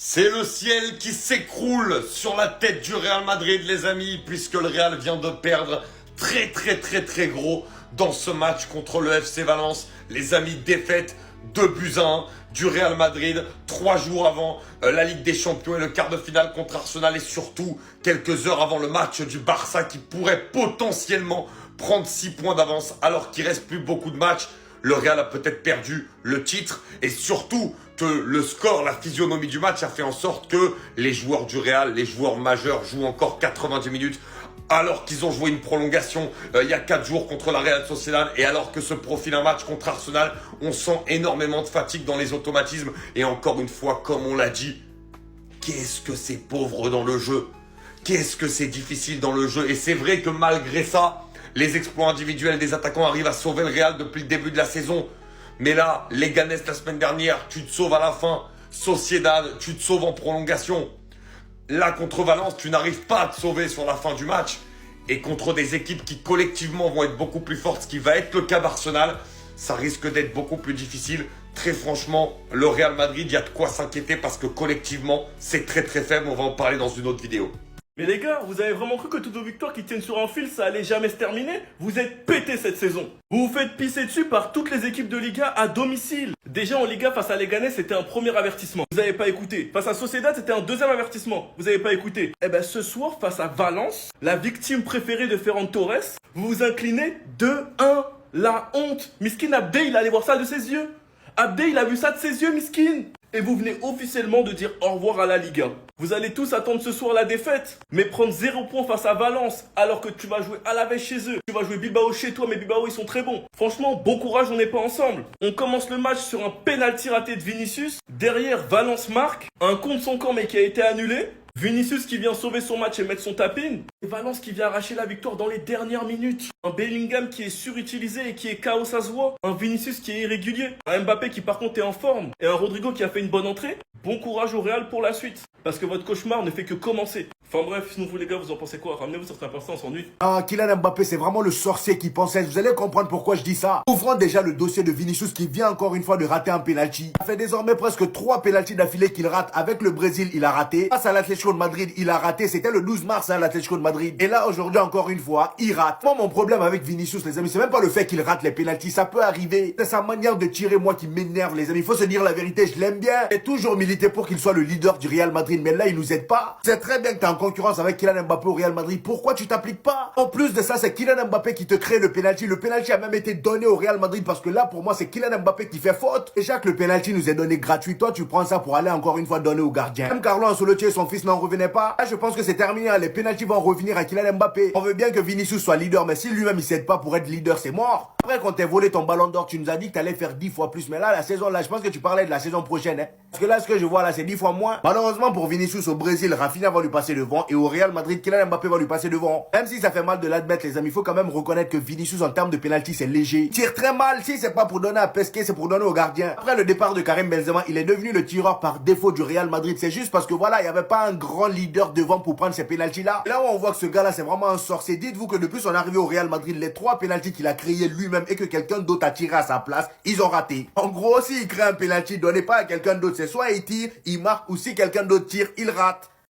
C'est le ciel qui s'écroule sur la tête du Real Madrid, les amis, puisque le Real vient de perdre très gros dans ce match contre le FC Valence. Les amis, défaite 2-1 du Real Madrid 3 jours avant la Ligue des Champions et le quart de finale contre Arsenal, et surtout quelques heures avant le match du Barça qui pourrait potentiellement prendre 6 points d'avance alors qu'il reste plus beaucoup de matchs. Le Real a peut-être perdu le titre, et surtout que le score, la physionomie du match a fait en sorte que les joueurs du Real, les joueurs majeurs, jouent encore 90 minutes alors qu'ils ont joué une prolongation il y a 4 jours contre la Real Sociedad, et alors que se profile un match contre Arsenal, on sent énormément de fatigue dans les automatismes. Et encore une fois, comme on l'a dit, qu'est-ce que c'est pauvre dans le jeu, qu'est-ce que c'est difficile dans le jeu. Et c'est vrai que malgré ça, les exploits individuels des attaquants arrivent à sauver le Real depuis le début de la saison. Mais là, Leganés la semaine dernière, tu te sauves à la fin. Sociedad, tu te sauves en prolongation. Là, contre Valence, tu n'arrives pas à te sauver sur la fin du match. Et contre des équipes qui collectivement vont être beaucoup plus fortes, ce qui va être le cas d'Arsenal, ça risque d'être beaucoup plus difficile. Très franchement, le Real Madrid, il y a de quoi s'inquiéter parce que collectivement, c'est très faible. On va en parler dans une autre vidéo. Mais les gars, vous avez vraiment cru que toutes vos victoires qui tiennent sur un fil, ça allait jamais se terminer? Vous êtes pétés cette saison. Vous vous faites pisser dessus par toutes les équipes de Liga à domicile. Déjà en Liga, face à Leganés, c'était un premier avertissement. Vous n'avez pas écouté. Face à Sociedad, c'était un deuxième avertissement. Vous n'avez pas écouté. Et ben ce soir, face à Valence, la victime préférée de Ferran Torres, vous vous inclinez 2-1. La honte. Miskin Abdé, il allait voir ça de ses yeux. Abdé, il a vu ça de ses yeux, Miskin. Et vous venez officiellement de dire au revoir à la Liga. Vous allez tous attendre ce soir la défaite, mais prendre 0 points face à Valence, alors que tu vas jouer Alavés chez eux. Tu vas jouer Bilbao chez toi, mais Bilbao ils sont très bons. Franchement, bon courage, on n'est pas ensemble. On commence le match sur un penalty raté de Vinicius. Derrière, Valence marque. Un contre son camp mais qui a été annulé. Vinicius qui vient sauver son match et mettre son tapin. Et Valence qui vient arracher la victoire dans les dernières minutes. Un Bellingham qui est surutilisé et qui est KO, ça se voit. Un Vinicius qui est irrégulier. Un Mbappé qui par contre est en forme. Et un Rodrigo qui a fait une bonne entrée. Bon courage au Real pour la suite. Parce que votre cauchemar ne fait que commencer. Enfin bref, sinon vous les gars, vous en pensez quoi? Ramenez-vous sur certains instants, on s'ennuie. Ah, Kylian Mbappé, c'est vraiment le sorcier qui pensait. Vous allez comprendre pourquoi je dis ça. Ouvrons déjà le dossier de Vinicius qui vient encore une fois de rater un penalty. Ça fait désormais presque 3 penaltys d'affilée qu'il rate. Avec le Brésil, il a raté. Face à l'Atlético de Madrid, il a raté. C'était le 12 mars, hein, l'Atlético de Madrid. Et là, aujourd'hui, encore une fois, il rate. Moi, mon problème avec Vinicius, les amis, c'est même pas le fait qu'il rate les penaltys. Ça peut arriver. C'est sa manière de tirer, moi, qui m'énerve, les amis. Il faut se dire la vérité, je l'aime bien. J'ai toujours milité pour qu'il soit le leader du Real Madrid. Mais là, il nous aide pas. C'est très bien que t'es en concurrence avec Kylian Mbappé au Real Madrid. Pourquoi tu t'appliques pas? En plus de ça, c'est Kylian Mbappé qui te crée le penalty. Le penalty a même été donné au Real Madrid parce que là, pour moi, c'est Kylian Mbappé qui fait faute. Déjà que le penalty nous est donné gratuit. Toi, tu prends ça pour aller encore une fois donner au gardien. Même Carlo Ancelotti et son fils n'en revenaient pas. Là, je pense que c'est terminé. Les penaltys vont revenir à Kylian Mbappé. On veut bien que Vinicius soit leader, mais si lui-même il s'aide pas pour être leader, c'est mort. Après, quand t'as volé ton ballon d'or, tu nous as dit que t'allais faire 10 fois plus. Mais là, la saison, là, je pense que tu parlais de la saison prochaine, hein. Parce que là, ce que je vois là, c'est 10 fois moins. Malheureusement pour Vinicius au Brésil, Rafinha va lui passer devant. Et au Real Madrid, Kylian Mbappé va lui passer devant. Même si ça fait mal de l'admettre, les amis, il faut quand même reconnaître que Vinicius, en termes de penalty, c'est léger. Il tire très mal. Si c'est pas pour donner à Pesquet, c'est pour donner au gardien. Après le départ de Karim Benzema, il est devenu le tireur par défaut du Real Madrid. C'est juste parce que voilà, il n'y avait pas un grand leader devant pour prendre ces penalties là. Là où on voit que ce gars-là, c'est vraiment un sorcier. Dites-vous que depuis son arrivée au Real Madrid, les 3 penalties qu'il a créés lui-même et que quelqu'un d'autre a tiré à sa place, ils ont raté. En gros, s'il crée un penalty, donnez pas à quelqu'un d'autre. C'est soit il tire, il marque, ou si quelqu'un d'autre tire, il rate.